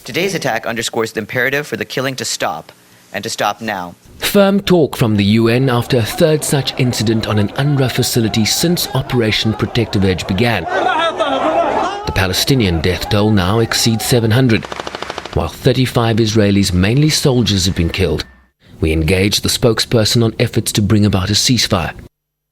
Today's attack underscores the imperative for the killing to stop, and to stop now. Firm talk from the UN after a third such incident on an UNRWA facility since Operation Protective Edge began. The Palestinian death toll now exceeds 700, while 35 Israelis, mainly soldiers, have been killed. We engaged the spokesperson on efforts to bring about a ceasefire.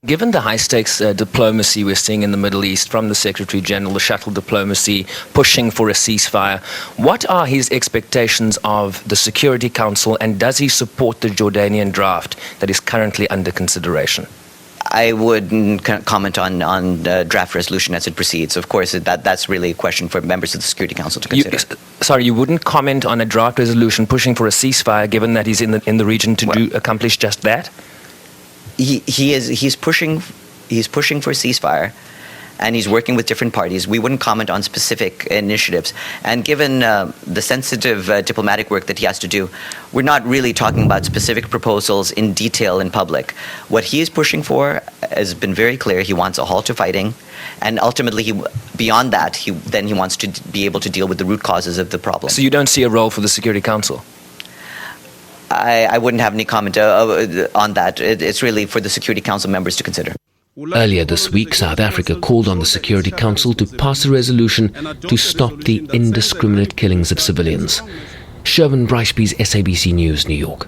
Given the high-stakes diplomacy we're seeing in the Middle East from the Secretary General, the shuttle diplomacy, pushing for a ceasefire, what are his expectations of the Security Council, and does he support the Jordanian draft that is currently under consideration? I wouldn't comment on the draft resolution as it proceeds. Of course, that's really a question for members of the Security Council to consider. You wouldn't comment on a draft resolution pushing for a ceasefire, given that he's in the region to accomplish just that? He's pushing for a ceasefire, and he's working with different parties. We wouldn't comment on specific initiatives. And given the sensitive diplomatic work that he has to do, we're not really talking about specific proposals in detail in public. What he is pushing for has been very clear. He wants a halt to fighting, and ultimately, beyond that, he wants to be able to deal with the root causes of the problem. So you don't see a role for the Security Council? I wouldn't have any comment on that. It's really for the Security Council members to consider. Earlier this week, South Africa called on the Security Council to pass a resolution to stop the indiscriminate killings of civilians. Sherwin Bryceby's SABC News, New York.